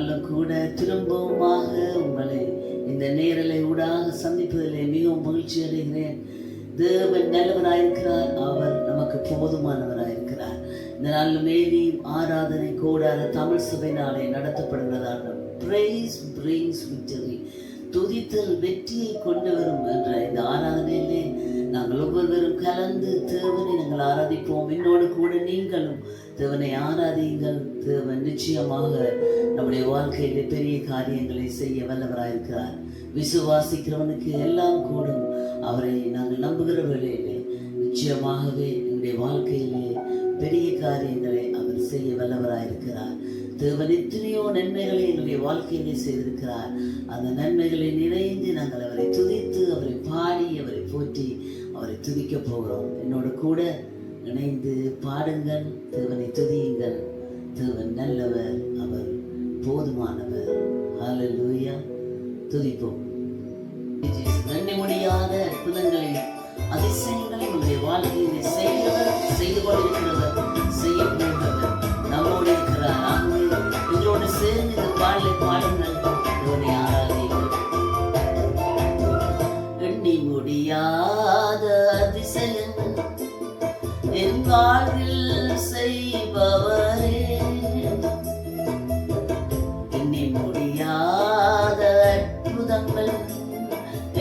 நாளிலும் கூட திரும்பவுமாக உங்களை இந்த நேரலை ஊடாக சந்திப்பதிலே மிகவும் மகிழ்ச்சி அடைகிறேன். தேவன் நல்லவராயிருக்கிறார், அவர் நமக்கு போதுமானவராயிருக்கிறார். இந்த நாளில் மேலும் ஆராதனை கூடார தமிழ் சபையினாலே நடத்தப்படுகிறதாக Praise brings victory, துதித்தல் வெற்றியை கொண்டு வரும் என்ற இந்த ஆராதனையிலே நாங்கள் ஒவ்வொருவரும் கலந்து தேவனை நாங்கள் ஆராதிப்போம். என்னோடு கூட நீங்களும் தேவனை ஆராதியுங்கள். தேவன் நிச்சயமாக நம்முடைய வாழ்க்கையிலே பெரிய காரியங்களை செய்ய வல்லவராயிருக்கிறார். விசுவாசிக்கிறவனுக்கு எல்லாம் கூடும். அவரை நாங்கள் நம்புகிற வேளையிலே நிச்சயமாகவே என்னுடைய வாழ்க்கையிலே பெரிய காரியங்களை அவர் செய்ய வல்லவராயிருக்கிறார். தேவன் எத்தனையோ நன்மைகளை எங்களுடைய வாழ்க்கையிலே செய்திருக்கிறார். அந்த நன்மைகளை நிறைந்து நாங்கள் அவரை துதித்து, அவரை பாடி, அவரை போற்றி, அவரை துதிக்க போகிறோம். என்னோடு கூட இணைந்து பாடுங்கள், தேவனை துதியுங்கள். தேவன் நல்லவர், அவர் போதுமானவர். ஹல்லேலூயா. துதிப்போம். எண்ணி முடியாத அற்புதங்களை, அதிசயங்களை உங்களுடைய வாழ்க்கையிலே செய்து கொண்டிருக்கிறவர், செய்ய போகிறவர் நம்மோடு இருக்கிறார். ஆகவே இதோடு சேர்ந்து இந்த பாடலை பாடுங்கள், தேவனை ஆராதியுங்கள். எண்ணி முடியாத அதிசயங்கள் என் வாழ்வில் செய்பவரே, எண்ணி முடியாத அற்புதங்கள்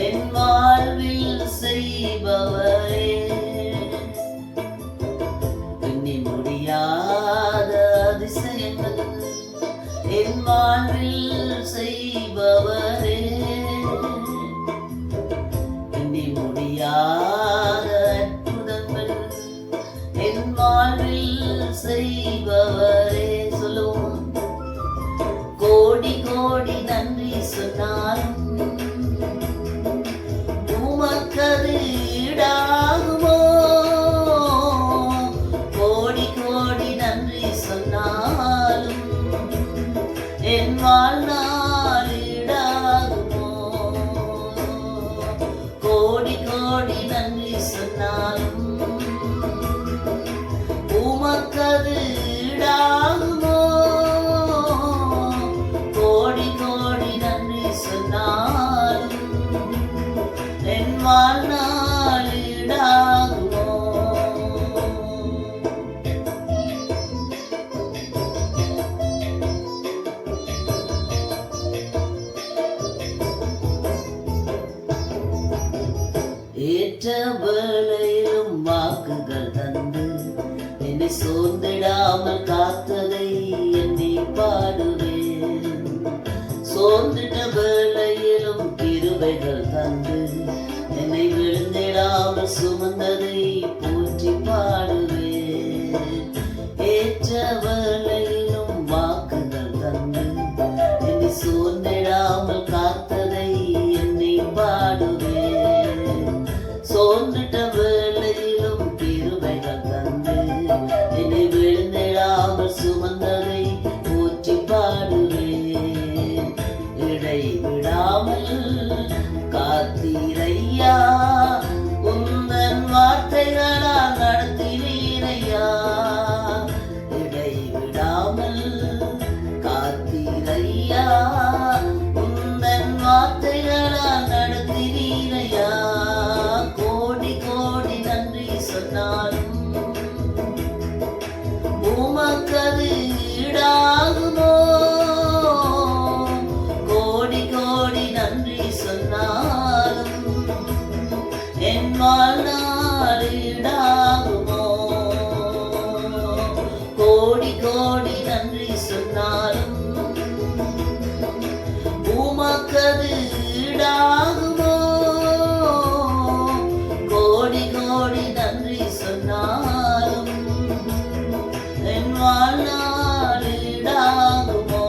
என் வாழ்வில் செய்பவரே, எண்ணி முடியாத அதிசயங்கள் என் வாழ்வில் செய்பவரே, எண்ணி முடியாத அற்புதங்கள் என் வாழ்வில் செய்பவரே. சொல்லுவோம். கோடி கோடி நன்றி சொன்னாலும் உமக்கது ஈடாகுமோ? கோடி கோடி நன்றி சொன்னாலும் என் வாழ்நாள் ஈடாகுமோ? கோடி கோடி நன்றி சொன்னாலும் உமக்கது ஈடாகுமோ? கோடி கோடி நன்றி சொன்னாலும் என் வாழ்நாள் ஈடாகுமோ? ஏற்ற வேளையிலும் வாக்குகள் தந்து என்னை சோர்ந்திடாமல் காத்ததை எண்ணி பாடுவேன். சோர்ந்திட்ட வேளையிலும் கிருபைகள் தந்து என்னை விழுந்திடாமல் சுமந்ததை போற்றி பாடுவேன். ஏற்ற வேளையிலும் வாக்குகள் தந்து என்னை சோர்ந்திடாமல் காத்ததை எண்ணி பாடுவேன். சோர்ந்திட்ட வேளையிலும் கிருபைகள் தந்து என்னை விழுந்திடாமல் சுமந்ததை போற்றி பாடுவேன். இடைவிடாமல் காத்தீரையா, உந்தன் வார்த்தைகளால் நடத்தினீரையா. இடைவிடாமல் காத்தீரையா, உந்தன் வார்த்தைகளால் நடத்தினீரையா. கோடி கோடி நன்றி சொன்னாலும் உமக்கது ஈடாகுமோ? கோடி கோடி நன்றி சொன்னாலும் என் வாழ்நாள் ஈடாகுமோ? கோடி கோடி நன்றி சொன்னாலும் உமக்கது ஈடாகுமோ? கோடி கோடி நன்றி சொன்னாலும் என் வாழ்நாள் ஈடாகுமோ?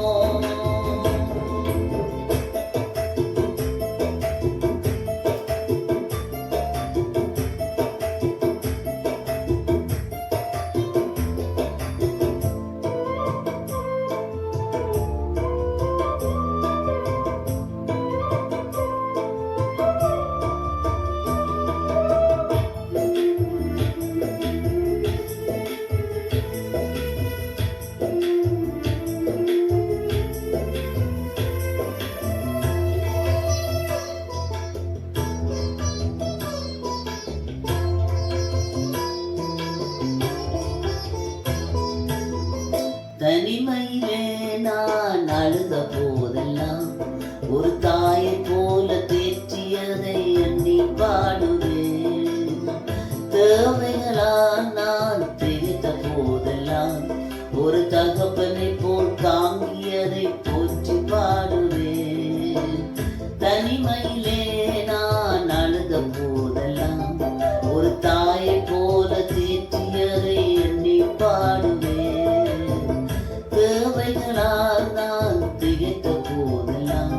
தனிமையிலே நான் அழுத போதெல்லாம் ஒரு தாயை போல தேற்றியதை எண்ணி பாடுவேன். தேவைகளால் நான் திகைத்த போதெல்லாம்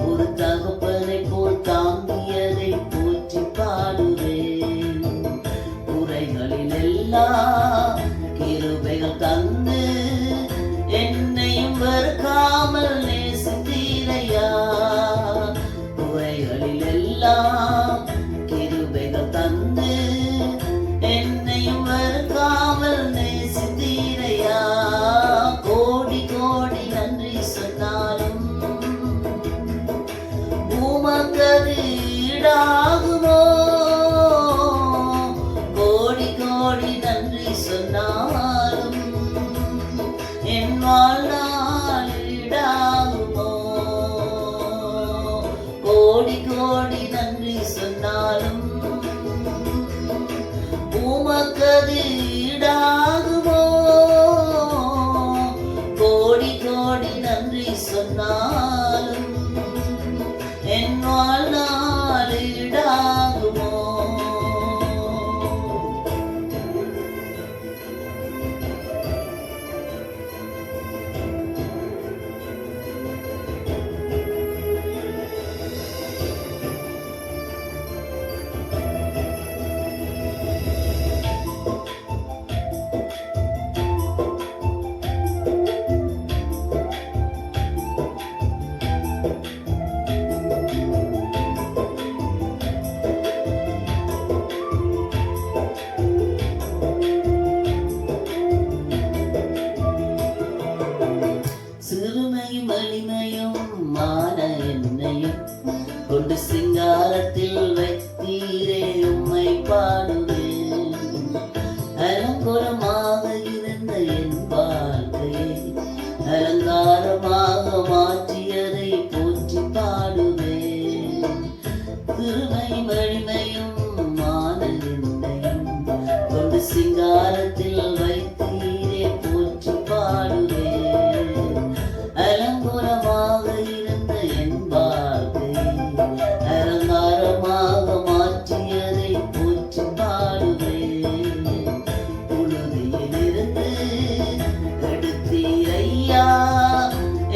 ஒரு தகப்பனை போல் தாங்கியதை போற்றி பாடுவேன். குறைகளில் எல்லாம் கிருபைகள் தந்து என்னையும் வெறுக்காமல் நேசித்தீரையா. குறைகளில் எல்லாம் கிருபைகள் தந்து என்னையும் வெறுக்காமல் நேசித்தீரையா. கோடி கோடி நன்றி சொன்னாலும் உமக்கது ஈடாகுமோ. கோடி கோடி நன்றி சொன்னாலும் என் வாழ்நாள் ஈடாகுமோ. கோடி கோடி நன்றி சொன்னாலும் உமக்கது ஈடாகுமோ. கோடி கோடி நன்றி சொன்னாலும் என் வாழ்நாள் ஈடாகுமோ. சிறுமையும் வலிமையும் மான என்னையும் கொண்டு சிங்காரத்தில் வைத்தீரே உம்மை பாடுவேன். அலங்கோலமாக இருந்த என் வாழ்க்கையை அலங்காரமாக மாற்றியதை போற்றி பாடுவேன். சிறுமையும் வலிமையும் மான என்னையும் கொண்டு சிங்காரத்தில் வைத்தீரே போற்றி பாடுவேன். அலங்கோலமாக இருந்த என் வாழ்க்கையை அலங்காரமாக மாற்றியதை போற்றி பாடுவேன். புழுதியிலிருந்து எடுத்தீரையா,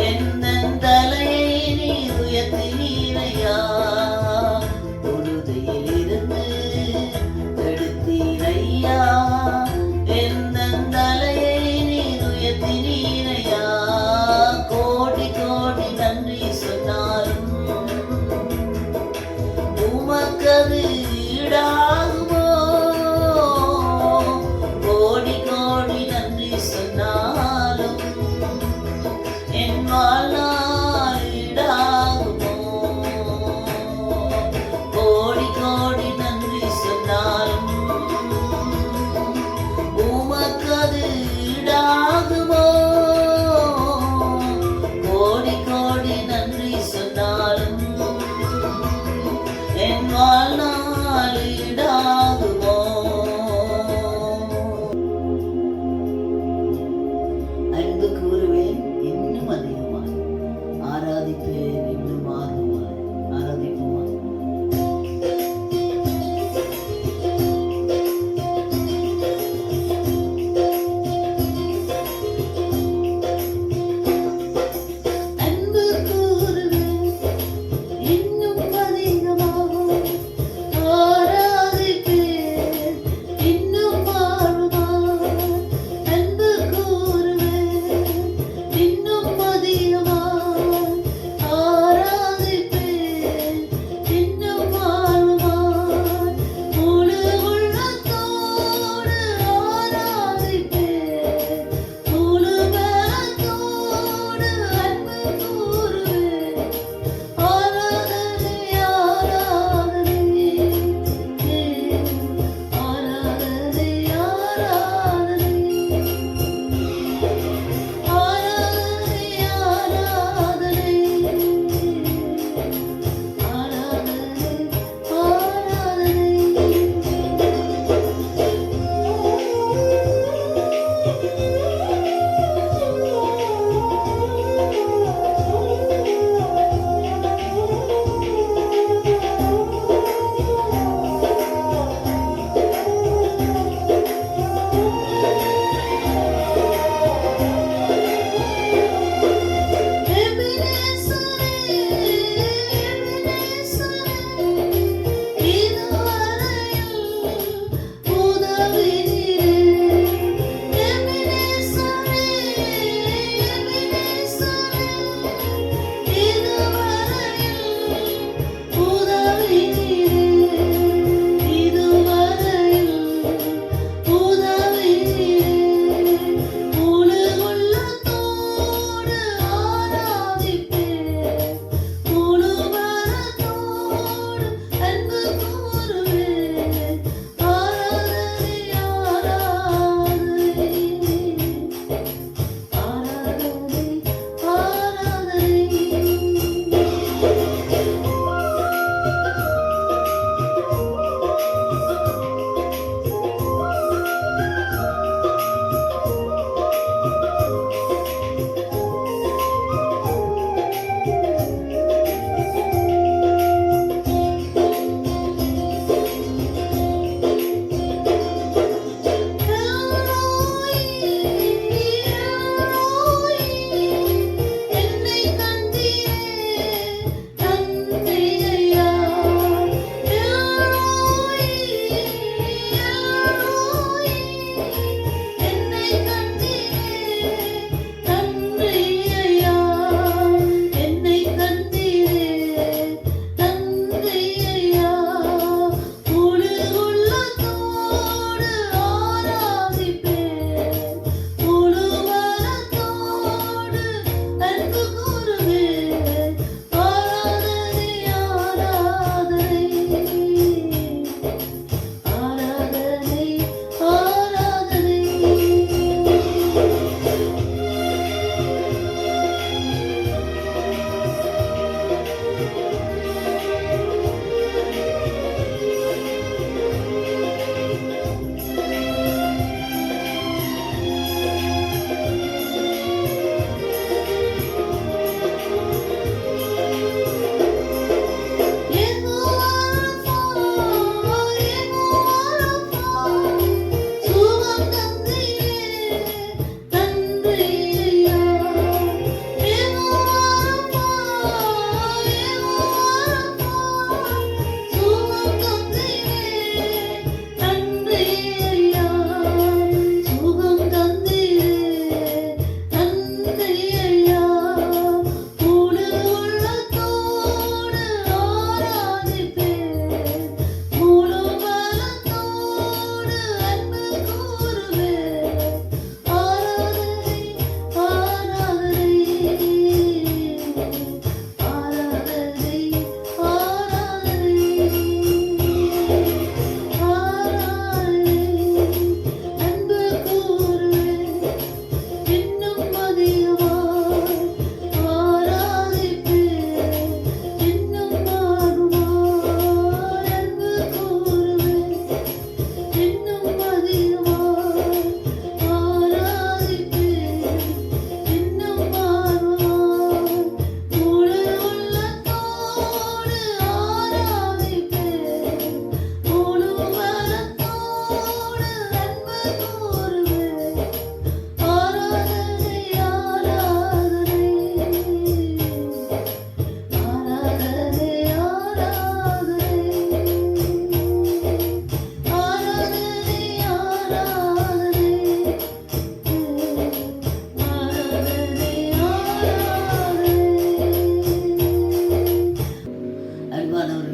என் தலையை நீர் உயர்த்தினீரையா. புழுதியிலிருந்து எடுத்தீரையா, என் தலையை நீர் உயர்த்தினீரையா. கோடி கோடி நன்றி சொன்னாலும் உமக்கது ஈடாகுமோ. கோடி கோடி நன்றி சொன்னாலும் என் வாழ்நாள் ஈடாகுமோ. கோடி கோடி நன்றி சொன்னாலும் உமக்கது ஈடாகுமோ. கோடி கோடி நன்றி சொன்னாலும் என் வாழ்நாள்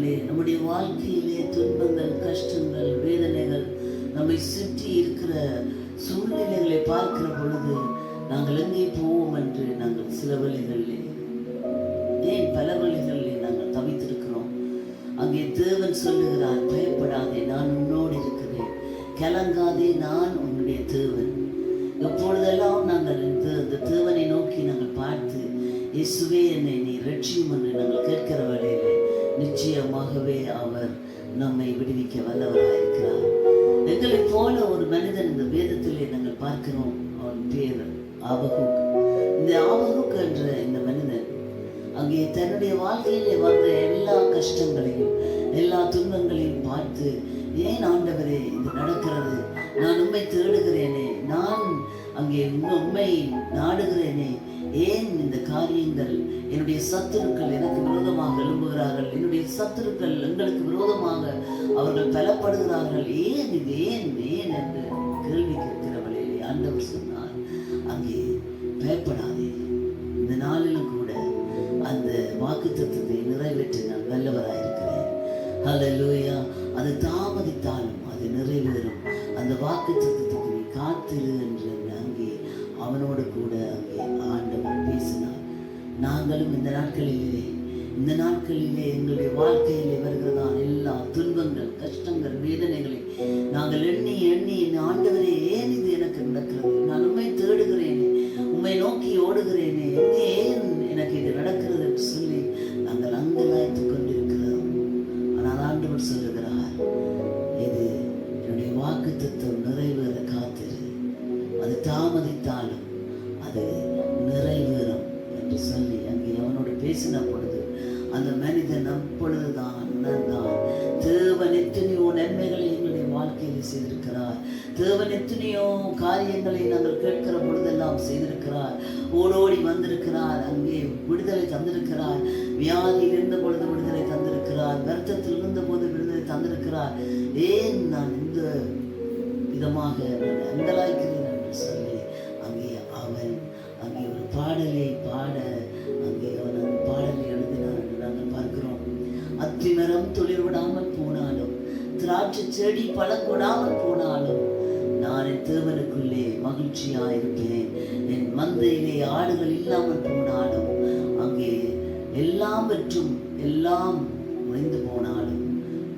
பிரியமானவர்களே, நம்முடைய வாழ்க்கையிலே துன்பங்கள், கஷ்டங்கள், வேதனைகள், நம்மை சுற்றி இருக்கிற சூழ்நிலைகளை பார்க்கிற பொழுது நாங்கள் எங்கே போவோம் என்று நாங்கள் சில வேளைகளிலே, ஏன் பல வேளைகளிலே நாங்கள் தவித்திருக்கிறோம். அங்கே தேவன் சொல்லுகிறார், பயப்படாதே, நான் உன்னோடு இருக்கிறேன், கலங்காதே, நான் உன்னுடைய தேவன். எப்பொழுதெல்லாம் நாங்கள் இந்த தேவனை நோக்கி நாங்கள் பார்த்து, இயேசுவே என்னை நீ ரட்சியும் என்று நாங்கள் கேட்கிற வேளையிலே நிச்சயமாகவே அவர் நம்மை விடுவிக்க வல்லவராயிருக்கிறார். எங்களைப் போல ஒரு மனிதன் இந்த வேதத்திலே நாங்கள் பார்க்கிறோம். அவன் பேர் ஆபகுக். இந்த ஆபகுக் என்ற இந்த மனிதன் அங்கே தன்னுடைய வாழ்க்கையிலே வந்த எல்லா கஷ்டங்களையும் எல்லா துன்பங்களையும் பார்த்து, ஏன் ஆண்டவரே இது நடக்கிறது, நான் உண்மை தேடுகிறேனே, நான் அங்கே உண்மை நாடுகிறேனே, ஏன் இந்த காரியங்கள், என்னுடைய சத்துருக்கள் எனக்கு விரோதமாக எழும்புகிறார்கள், என்னுடைய சத்துருக்கள் எங்களுக்கு விரோதமாக அவர்கள் பலப்படுகிறார்கள், ஏன் இது, ஏன் ஏன் என்று கேள்வி கேட்கிறவளே ஆண்டவர் சொன்னார், அங்கே பயப்படாதே, இந்த நாளிலும் கூட அந்த வாக்குத்தத்தத்தை நிறைவேற்ற நான் வல்லவராயிருக்கிறேன். ஹல்லேலூயா. அது தாமதித்தாலும் அது நிறைவேறும். அந்த வாக்குத்தத்தத்துக்கு நீ காத்திரு என்று அங்கே அவனோடு கூட அங்கே ஆண்டவர் பேசினார். நாங்களும் இந்த நாட்களிலே எங்களுடைய வாழ்க்கையிலே வருகிறதான எல்லா துன்பங்கள், கஷ்டங்கள், வேதனைகளை நாங்கள் எண்ணி எண்ணி, ஆண்டவரே ஏன் இது எனக்கு நடக்கிறது, நான் உண்மை தேடுகிறேனே, உண்மை நோக்கி ஓடுகிறேனே, ஏன் எனக்கு இது நடக்கிறது என்று சொல்லி நாங்கள் அங்கலாய்த்துக் கொண்டிருக்கிறோம். ஆனால் ஆண்டவர் சொல்லுகிறார், இது என்னுடைய வாக்குத்தத்தம் நிறைவேற காத்திரு, அது தாமதித்தாலும் அது நிறைவேறும் என்று சொல்லி அங்கே அவனோடு பேசின பொழுது அந்த மனிதன் அப்பொழுதுதான் உணர்ந்தான், தேவன் எத்தனையோ நன்மைகளை எங்களுடைய வாழ்க்கையில் செய்திருக்கிறார், தேவன் எத்தனையோ காரியங்களை நாங்கள் கேட்கிற பொழுதெல்லாம் செய்திருக்கிறார், ஓடோடி வந்திருக்கிறார், அங்கே விடுதலை தந்திருக்கிறார், வியாதியில் இருந்த பொழுது விடுதலை தந்திருக்கிறார், வருத்தத்தில் இருந்த போது விடுதலை தந்திருக்கிறார், ஏன் நான் இந்த விதமாக நான் அங்கலாய்க்கிறேன் என்று சொல்லி அங்கே அவன் அங்கே ஒரு பாடலை பாட அங்கே அவன் அந்த பாடலை எழுதினான் என்று நாங்கள் பார்க்கிறோம். அத்திமரம் துளிர் விடாமல் போனாலும், திராட்சை செடி பழம் கொடாமல் போனாலும், நான் என் தேவனுக்குள்ளே மகிழ்ச்சியாயிருப்பேன், என் மந்தையிலே ஆடுகள் இல்லாமல் போனாலும், அங்கே எல்லாவற்றும் எல்லாம் முடிந்து போனாலும்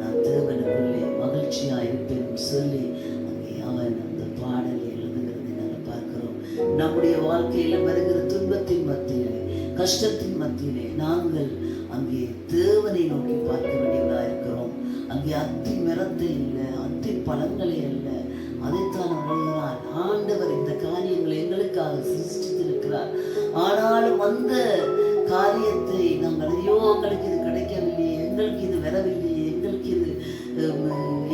நான் தேவனுக்குள்ளே மகிழ்ச்சியாயிருப்பேன் சொல்லி அங்கே அவன் அந்த பாடலை எழுதுகிறதை நாங்கள் பார்க்கிறோம். நம்முடைய வாழ்க்கையில வருகிற துன்பத்தின் மத்தியிலே, கஷ்டத்தின் மத்தியிலே நாங்கள் அங்கே தேவனை நோக்கி பார்க்க வேண்டியவர்களாக இருக்கிறோம். அங்கே அத்தி மரத்தை இல்லை, அத்தி பழங்களை அல்ல, அதைத்தான் எழுதுகிறார். ஆண்டவர் இந்த காரியங்களை எங்களுக்காக சிருஷ்டித்திருக்கிறார். ஆனாலும் அந்த காரியத்தை நாங்கள், ஐயோ எங்களுக்கு இது கிடைக்கவில்லையே, எங்களுக்கு இது வரவில்லையே, எங்களுக்கு இது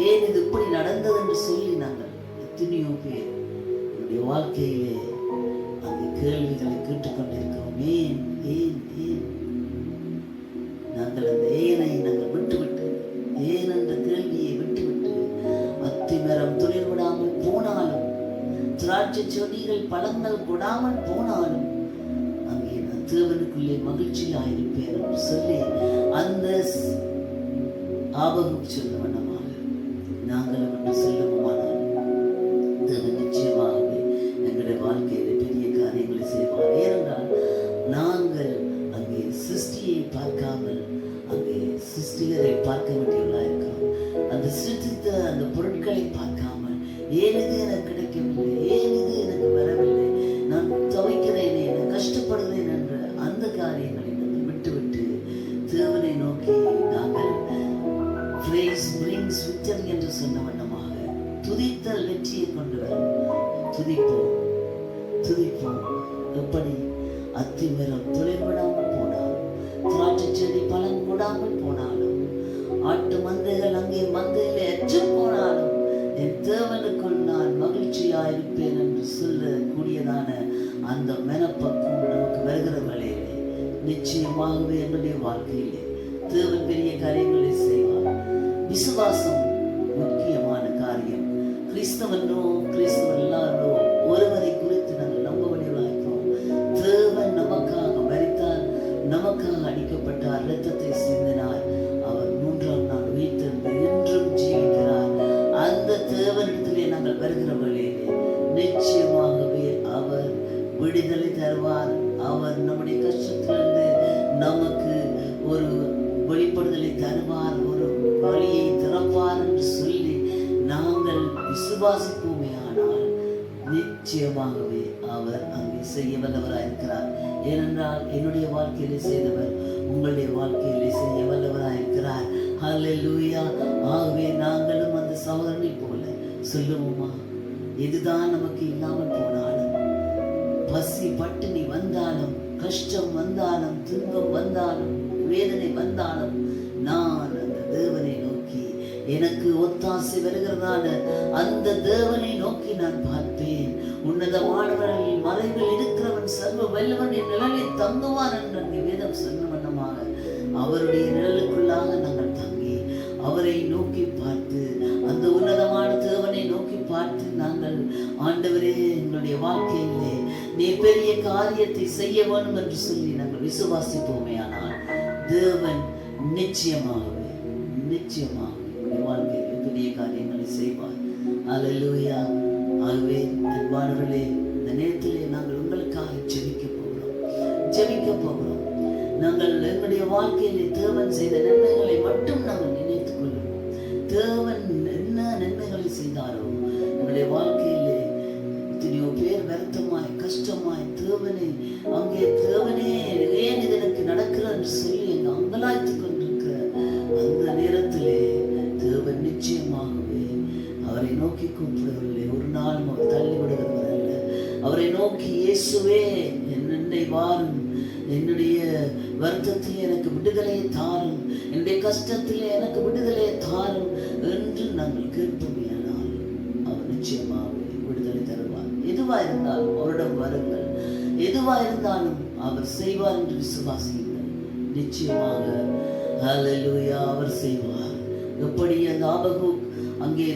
ஏன் இது இப்படி நடந்தது என்று சொல்லி நாங்கள் எத்தனையோ பேர் என்னுடைய வாழ்க்கையிலே அந்த கேள்விகளை கேட்டுக்கொண்டிருக்கிறோம். ஏன் ஏன் ஏன் நாங்கள் அந்த ஏனை நாங்கள் விட்டுவிட்டு, ஏன் என்ற கேள்வியை விட்டுவிட்டு, அத்திமரம் துளிர் விடாமல் போனாலும், திராட்சை செடிகள் பழங்கள் கொடாமல் போனாலும் அங்கே நான் தேவனுக்குள்ளே மகிழ்ச்சியாயிருப்பேன் என்று சொல்லி அந்த ஆபகுக் சொல்ல வண்ணமாக நாங்களும் என்று சொல்லுவோமானால் தேவன் நிச்சயமாகவே எங்களுடைய வாழ்க்கையில பெரிய காரியங்களை செய்வார். ஏனென்றால் நாங்கள் அங்கே சிருஷ்டியை பார்க்காமல் அங்கே சிருஷ்டிகரை பார்க்க வேண்டியவர்களாக இருக்கிறோம். அந்த சிருஷ்டித்த அந்த பொருட்களை பார்க்காமல், ஏன் இது எனக்கு கிடைக்கவில்லை, ஏன் இது எனக்கு வரவில்லை, நான் துவைக்கிறேனே, நான் கஷ்டப்படுகிறேன் என்ற அந்த காரியங்களை நாங்கள் விட்டுவிட்டு தேவனை நோக்கி நாங்கள் என்று சொன்ன வண்ணமாக துதித்தல் வெற்றியை கொண்டு வரும். துதிப்போம் துதிப்போம். எப்படி அத்திமரம் துளிர் விடாமல் போனாலும், திராட்சை செடி பழம் கூடாமல் போனாலும், ஆட்டு மந்தைகள் அங்கே மந்தையிலே அற்று போனாலும், என் தேவனுக்குள் நான் மகிழ்ச்சியாயிருப்பேன் என்று சொல்லக்கூடியதான அந்த மெனப்பக்கம் நமக்கு வருகிற வேளையிலே நிச்சயமாகவே என்னுடைய வாழ்க்கையிலே தேவன் பெரிய காரியங்களை செய்வார். விசுவாசம் முக்கியமான காரியம். கிறிஸ்தவனோ கிறிஸ்தவன் எல்லாரோ ஒருவரை குறித்து நாங்கள் நம்ப வேண்டியவர்களாகிறோம். தேவன் நமக்காக மரித்தார், நமக்காக அடிக்கப்பட்டார், இரத்தத்தை சிந்தினார். அவர் 3 விடுதலை தருவார், ஒரு வழியை திறப்பார் என்று சொல்லி நாங்கள் விசுவாசிப்போமே ஆனால் நிச்சயமாகவே அவர் அங்கே செய்ய வல்லவராயிருக்கிறார். ஏனென்றால் என்னுடைய வாழ்க்கையிலே செய்தவர் உங்களுடைய வாழ்க்கையிலே செய்ய வல்லவராயிருக்கிறார். ஹல்லேலூயா. ஆகவே நாங்களும் அந்த சகோதரனை போல சொல்லுவோமா, இதுதான் நமக்கு இல்லாமல் போனாலும், பசி பட்டினி வந்தாலும், கஷ்டம் வந்தாலும், துன்பம் வந்தாலும், வேதனை வந்தாலும், நான் அந்த தேவனை நோக்கி, எனக்கு ஒத்தாசை வருகிறதான அந்த தேவனை நோக்கி நான் பார்ப்பேன். உன்னதமானவர்கள் மறைவில் இருக்கிறவன் சர்வ வல்லவன் என் நிழலில் தங்குவான் என்று வேதம் சொன்ன வண்ணமாக அவருடைய நிழலுக்குள்ளாக நாங்கள் தங்கி அவரை நோக்கி பார்த்து, அந்த உன்னதமான தேவனை நோக்கி பார்த்து நாங்கள், ஆண்டவரே எங்களுடைய வாழ்க்கையிலே நீ பெரிய காரியத்தை செய்ய வேண்டும் என்று சொல்லி நாங்கள் விசுவாசிப்போமே ஆனால் தேவன் நிச்சயமாகவே வாழ்க்கையில் பெரிய காரியங்களை செய்வார். அல்லேலூயா. ஆகவே அன்பானவர்களே, இந்த நேரத்திலே நாங்கள் உங்களுக்காக ஜெபிக்க போகிறோம். நாங்கள் எங்களுடைய வாழ்க்கையிலே தேவன் செய்த நன்மைகளை மட்டும் நாங்கள் நினைத்துக் கொள்வோம். தேவன் என்ன நன்மைகளை செய்தாரோ எங்களுடைய வாழ்க்கையிலே எத்தனையோ பேர் வருத்தமாய் கஷ்டமாய் தேவனே ஏன் இது எனக்கு நடக்கிறது என்று சொல்லி எங்க அங்கலாய்த்துக் கொண்டிருக்கிற அந்த நேரத்திலே தேவன் நிச்சயமாகவே அவரை நோக்கி கூப்பிடவில்லை, ஒரு நாள் தள்ளி விடுகிறவர் அல்ல. அவரை நோக்கி, இயேசுவே என்னை வாரும், என்னுடைய வருத்தத்திலே எனக்கு விடுதலையை தாரும், என்னுடைய கஷ்டத்திலே எனக்கு விடுதலையை தாரும் என்று நாங்கள் கேட்போமையானால் அவர் நிச்சயமாகவே விடுதலை தருவார். எதுவா இருந்தாலும் அவரிடம் வருங்கள், எதுவா இருந்தாலும் அவர் செய்வார் என்று விசுவாசியுங்கள். நிச்சயமாக ஹல்லேலூயா அவர் செய்வார். எப்படி அந்த ஆபகூக் அங்கே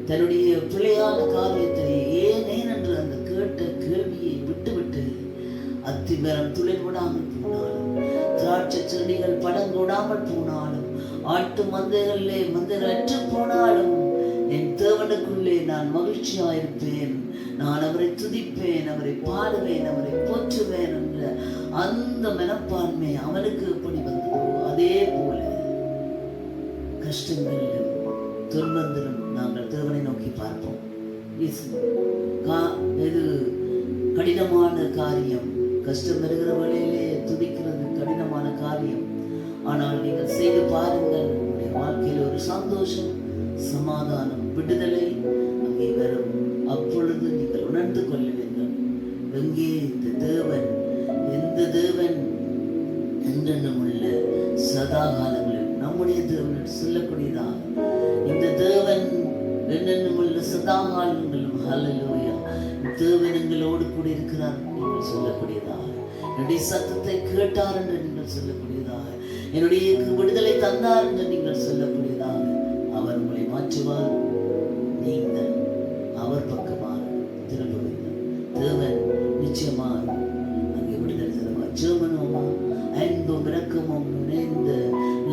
தன்னுடைய பிழையான காரியத்தை ஏன் என்று அந்த கேட்ட கேள்வியை விட்டுவிட்டு அத்திமரம் துளிர் விடாமல் போனாலும், திராட்சை செடிகள் படங்கூடாமல் போனாலும், ஆட்டு மந்தைகள் அற்று போனாலும் என் தேவனுக்குள்ளே நான் மகிழ்ச்சியாயிருப்பேன், நான் அவரை துதிப்பேன், அவரை பாடுவேன், அவரை போற்றுவேன் என்ற அந்த மனப்பான்மை அவனுக்கு எப்படி வந்ததோ அதே போல கஷ்டங்களிலும் துன்பத்திலும் நாங்கள் தேவனை நோக்கி பார்ப்போம். இது கடினமான காரியம், கஷ்டம் வருகிற வழியிலே துதிக்கிறது கடினமான காரியம். ஆனால் நீங்கள் செய்து பாருங்கள், உங்களுடைய வாழ்க்கையில் ஒரு சந்தோஷம், சமாதானம், விடுதலை அங்கே வரும். அப்பொழுது நீங்கள் உணர்ந்து கொள்ளுவீர்கள், எங்கே இந்த தேவன், எந்த தேவன் என்றென்றும் உள்ள சதா காலங்களில் நம்முடைய தேவன் சொல்லக்கூடியதாக இந்த தேவன் என்னென்னும் உள்ள சதா காலங்களும் ஹல்லேலூயா தேவன் எங்களோடு கூட இருக்கிறார் நீங்கள் சொல்லக்கூடியதாக, என்னுடைய சத்தத்தை கேட்டார் என்று நீங்கள் சொல்லக்கூடியதாக, என்னுடைய விடுதலை தந்தார் என்று நீங்கள் சொல்லக்கூடியதாக அவர் உங்களை மாற்றுவார். நீங்கள் அவர் பக்கமாக திரும்புவீர்கள். தேவன் நிச்சயமாக அங்கே விடுதலை தருவார். ஜெபனோமா, அன்பும் இரக்கமும் நிறைந்த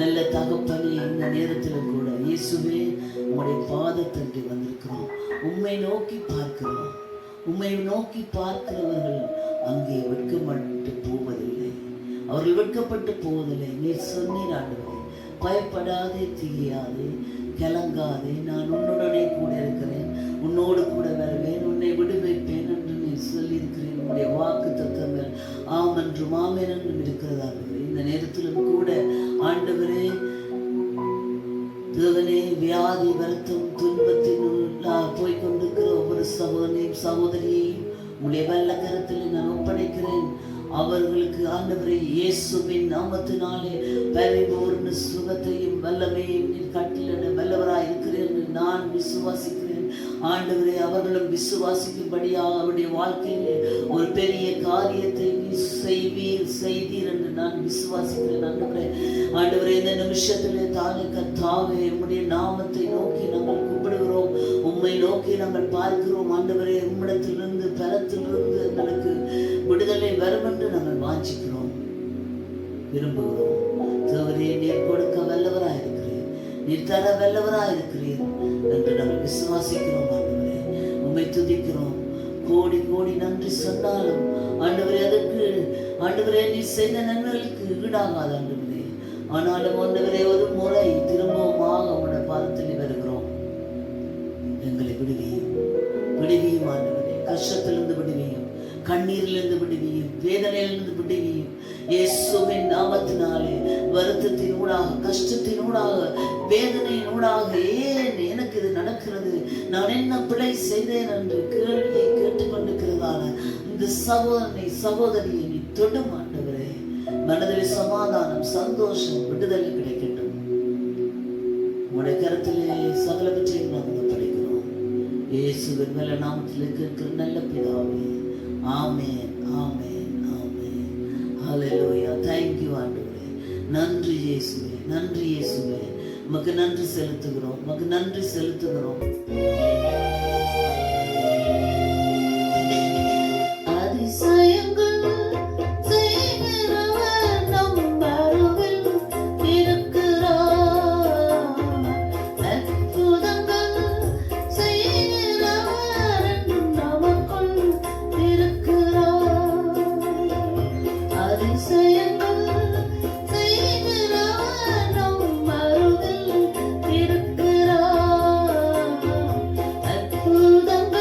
நல்ல தகப்பனே, இந்த நேரத்தில் கூட இயேசுவே உம்முடைய பாதத்தண்டை வந்திருக்கிறோம். உம்மை நோக்கி பார்க்கிறோம். உம்மை நோக்கி பார்க்கிறவர்கள் அங்கே வெட்கப்பட்டு போவதில்லை, அவர்கள் வெட்கப்பட்டு போவதில்லை. நீர் சொன்னீர் ஆண்டவரே, பயப்படாதே, திகையாதே, கலங்காதே, நான் உன்னுடனே கூட இருக்கிறேன், உன்னோடு கூட வருவேன், உன்னை விடுவிப்பேன் என்று நீர் சொல்லியிருக்கிறேன். உன்னுடைய வாக்கு தத்தங்கள் ஆம் என்றும் ஆமேன் என்றும் இருக்கிறதாக இந்த நேரத்திலும் கூட ஆண்டவரே தேவனே, வியாதி வருத்தம் துன்பத்தினுள்ளாக போய்கொண்டிருக்கிற ஒவ்வொரு சகோதரனையும் சகோதரியையும் உடைய வல்ல கரத்தில் நான் ஒப்படைக்கிறேன். அவர்களுக்கு ஆண்டவரை இயேசுவின் நாமத்தினாலே பரிபூர்ண சுகத்தையும் வல்லமையும் நீர் கட்டளிட வல்லவராய் இருக்கிறேன் என்று நான் விசுவாசிக்கிறேன். ஆண்டவரே, அவர்களும் விசுவாசிக்கும்படியாக அவருடைய வாழ்க்கையிலே ஒரு பெரிய காரியத்தை செய்தீர் என்று நான் விசுவாசிக்கிறேன். ஆண்டவரே, இந்த நிமிஷத்திலே தானே கர்த்தாவே உம்முடைய நாமத்தை நோக்கி நாங்கள் கூப்பிடுகிறோம், உம்மை நோக்கி நாங்கள் பார்க்கிறோம். ஆண்டவரே, உம்மிடத்திலிருந்து பலத்திலிருந்து எங்களுக்கு விடுதலை வரும் என்று நாங்கள் வாஞ்சிக்கிறோம், விரும்புகிறோம். தேவரே, நீர் கொடுக்க வல்லவராயிருக்கிறேன், நீர் தர வல்லவராயிருக்கிறீர் என்று நாங்கள் விசுவாசிக்கிறோம். ஆண்டவரே, உம்மை துதிக்கிறோம். கோடி கோடி நன்றி சொன்னாலும் ஆண்டவரே, அதற்கு ஆண்டவரே நீர் செய்த நன்மைகளுக்கு ஈடாகாது. ஆனாலும் ஆண்டவரே ஒரு முறை திரும்பவுமாக உங்களுடைய பாதத்தில் வருகிறோம். எங்களை விடுவியும், விடுவியும் ஆண்டவரே. கஷ்டத்திலிருந்து விடுவியும், கண்ணீரிலிருந்து விடுவியும், வேதனையிலிருந்து விடுவியும். இயேசுவின் நாமத்தினாலே வருத்தத்தினூடாக, கஷ்டத்தினூடாக, வேதனையினூடாக ஏன் எனக்கு இது நடக்கிறது, நான் என்ன பிழை செய்தேன் என்று கேள்வியை கேட்டுக்கொண்டிருக்கிறதான இந்த சகோதரனை சகோதரியை நீ தொடும் ஆண்டவரே. மனதில் சமாதானம், சந்தோஷம், விடுதலை கிடைக்கட்டும். உங்களுடைய கருத்திலே சகலவற்றையும் நாங்கள் படைக்கிறோம். இயேசுவின் மேல நாமத்தில் கேட்கிற நல்ல பிதாவே. ஆமென், ஆமென், ஆமென். ஹல்லேலூயா. Thank you ஆண்டவரே. நன்றி இயேசுவே, நன்றி இயேசுவே. உமக்கு நன்றி செலுத்துகிறோம், உமக்கு நன்றி செலுத்துகிறோம். அற்புதங்கள்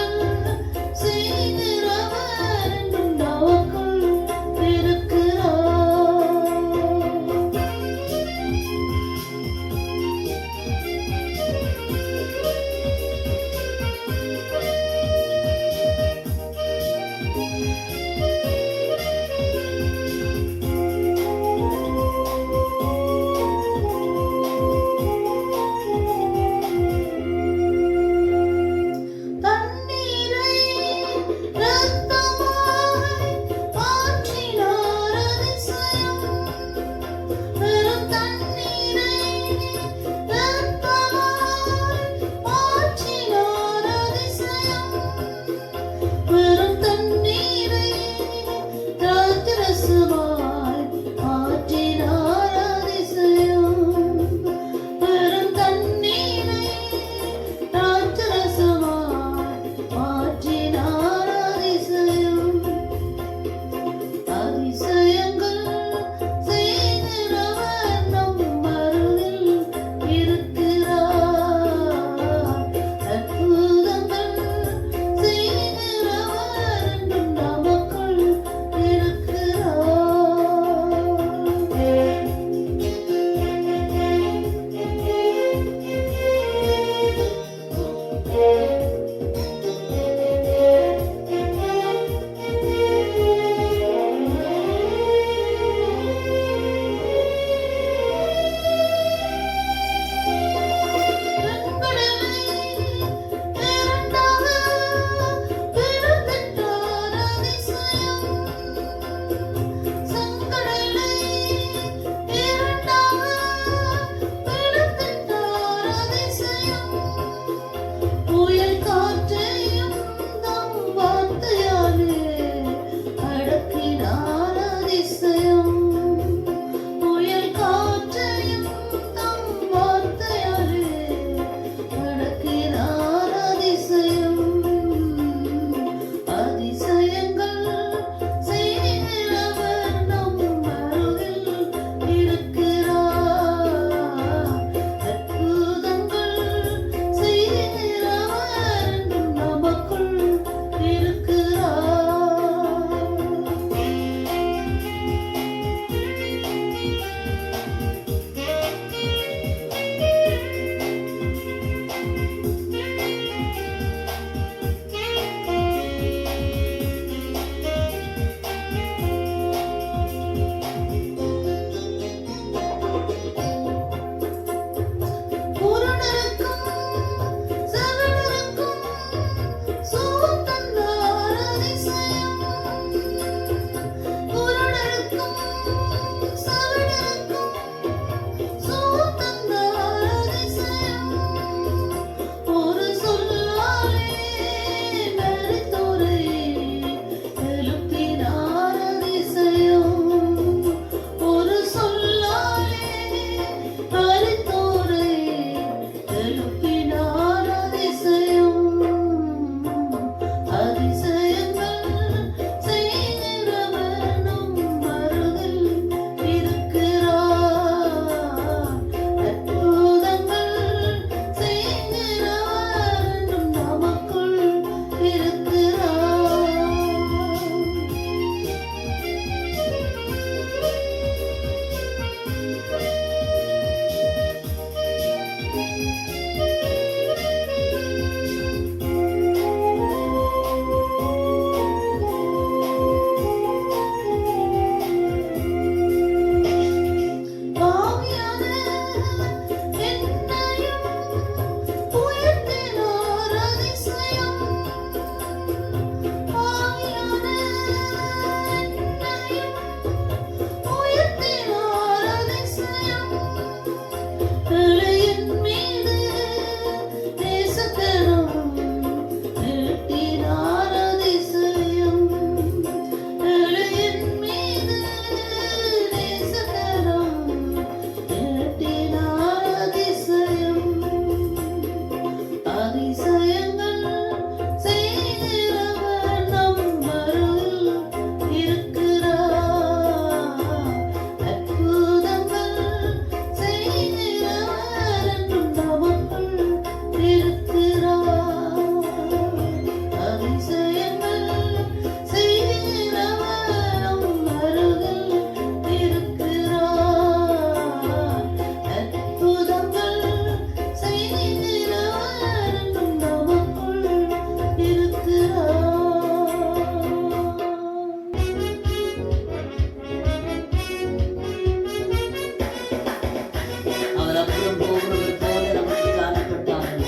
அப்புறம் போகிறவர் போல நமக்கு காணப்பட்டாலும்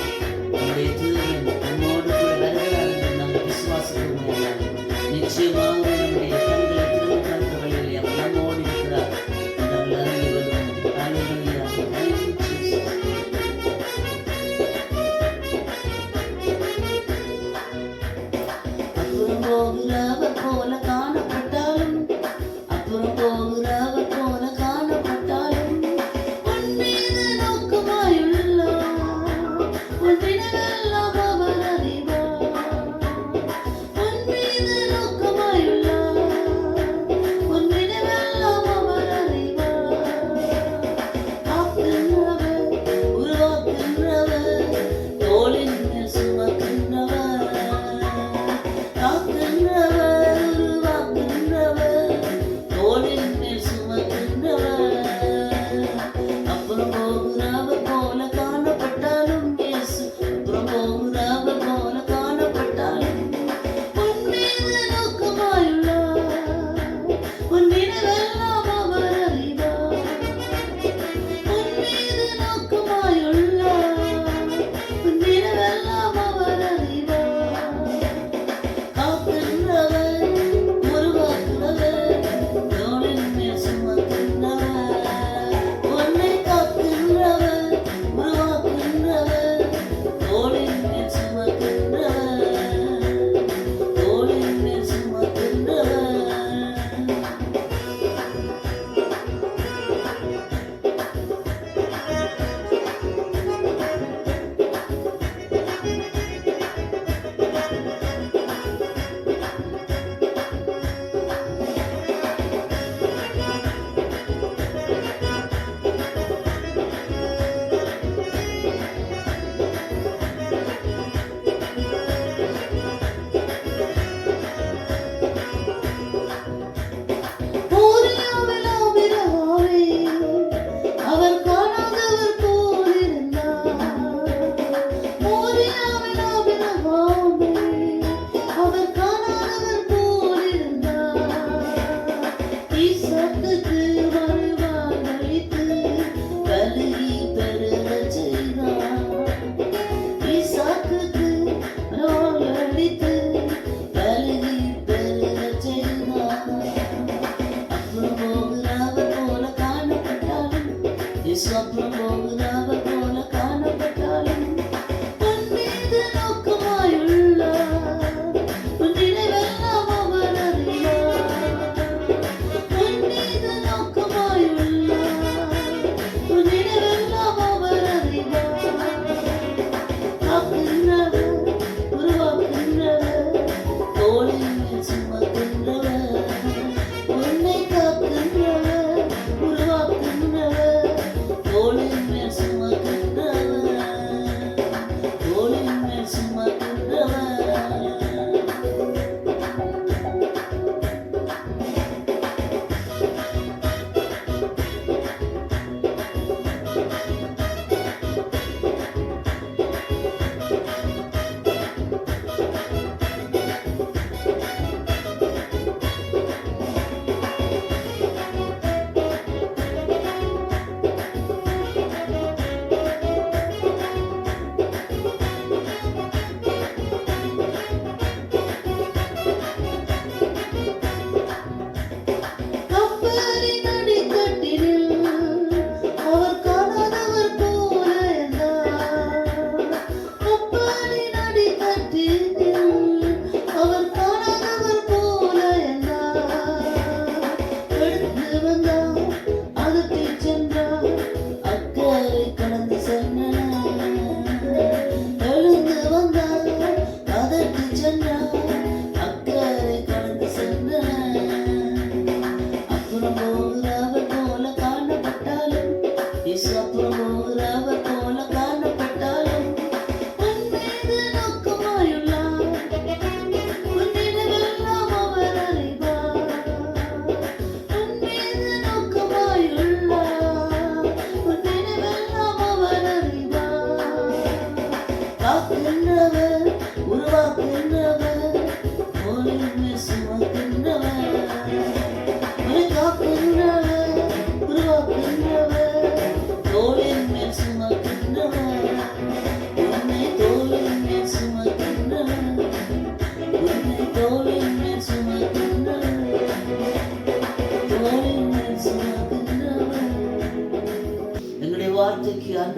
நம்முடைய தூதன் நம்மோடு கூட வருகிறார் என்று நாம் விசுவாசிக்கிறோம். நிச்சயமாக நம்முடைய கண்களை திறந்து பார்க்க வழியிலே அவர் நம்மோடு இருக்கிறார். நாங்கள் அறிந்து வருவோம். Hallelujah. Thank you, Jesus. அப்புறம் போகிறவர் போல காணப்பட்டாலும் அப்புறம் போகிறவர் போல காணப்பட்டாலும் உன் மீது நோக்கமாயுள்ள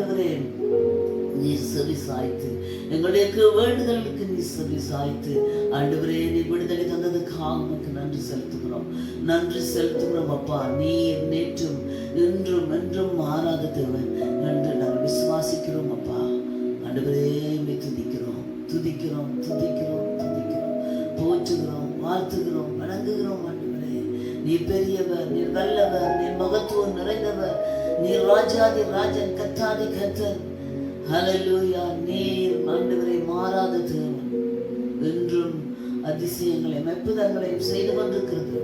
ஆண்டவரே நீர் செவி சாய்த்து, எங்களுடைய வேண்டுதலுக்கு நீர் செவி சாய்த்து ஆண்டவரே நீர் விடுதலை தந்ததுக்காக உமக்கு நன்றி செலுத்துகிறோம். நன்றி செலுத்துகிறோம் அப்பா. நீர் நேற்றும் இன்றும் என்றும் மாறாத தேவன் என்று நாங்கள் விசுவாசிக்கிறோம் அப்பா. ஆண்டவரே துதிக்கிறோம் துதிக்கிறோம் துதிக்கிறோம் துதிக்கிறோம், போற்றுகிறோம், வாழ்த்துகிறோம், வணங்குகிறோம். ஆண்டவரே நீர் பெரியவர், நீர் வல்லவர், நீர் மகத்துவம் நிறைந்தவர், நீர் ராஜாதி ராஜன், கர்த்தாதி கர்த்தர். ஹல்லேலூயா. நீர் ஆண்டவரே மாறாத தேவன், என்றும் அதிசயங்களையும் அற்புதங்களையும் செய்து கொண்டிருக்கிறது.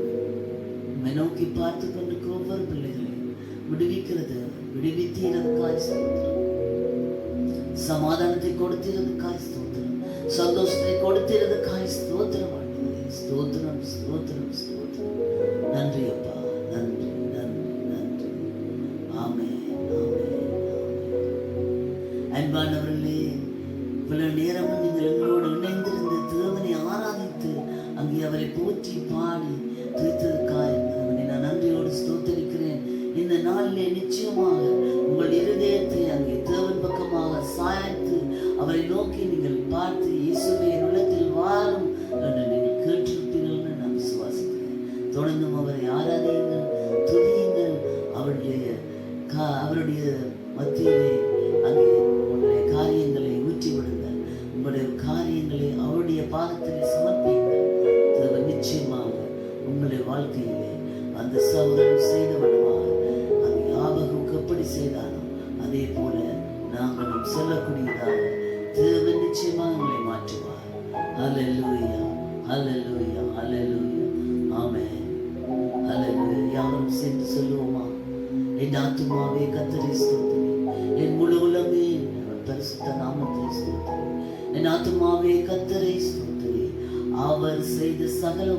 உம்மை நோக்கி பார்த்து கொண்டிருக்கிற ஒவ்வொரு பிள்ளைகளையும் விடுவிக்கிறது. விடுவித்தீரதுக்காய் ஸ்தோத்திரம். சமாதானத்தை கொடுத்தீரதுக்காய் ஸ்தோத்திரம். சந்தோஷத்தை கொடுத்தீரதுக்காய் ஸ்தோத்திரம். ஆண்டவரே ஸ்தோத்திரம் ஸ்தோத்திரம் ஸ்தோத்திரம். நன்றி அப்பா, நன்றி நன்றி நன்றி. ஆமென் ஆமென். அன்பானவர்களே, இவ்வளவு நேரமும் நீங்கள் எங்களோடு இணைந்திருந்து தேவனை ஆராதித்து அங்கே அவரை போற்றி பாடி துதித்ததற்காய் நான் நன்றியோடு ஸ்தோத்தரிக்கிறேன். இந்த நாளிலே நிச்சயமாக உங்கள் இருதயத்தை அங்கே தேவன் பக்கமாக சாய்த்து அவரை நோக்கி நீங்கள் பார்த்து இயேசுவே என் உள்ளத்தில் வாரும் என்று நீங்கள் கேட்டிருப்பீர்கள் என்று நான் விசுவாசிக்கிறேன். தொடர்ந்தும் அவரை ஆராதியுங்கள், துதியுங்கள். அவருடைய மத்தியிலே அங்கே உங்களுடைய காரியங்களை ஊற்றி விடுங்கள். உங்களுடைய காரியங்களை அவருடைய பாதத்திலே சமர்ப்பியுங்கள். தேவன் நிச்சயமாக உங்களுடைய வாழ்க்கையிலே அந்த சகோதரன் செய்து விடுவார். அது யாவகுக்கு எப்படி செய்தானோ அதே போல நாங்களும் சொல்லக்கூடியதாக தேவன் நிச்சயமாக உங்களை மாற்றுவார். ஹல்லேலூயா ஹல்லேலூயா ஹல்லேலூயா. ஆமென். ஹல்லேலூயா. யாவரும் சேர்ந்து சொல்லுவோமா? என் ஆத்துமாவே கர்த்தரை ஸ்தோத்திரி, என் முழு உலகமே அவர் பரிசுத்த நாமத்தை ஸ்தோத்திரி. என் ஆத்துமாவே கர்த்தரை ஸ்தோத்திரி, அவர் செய்த சகல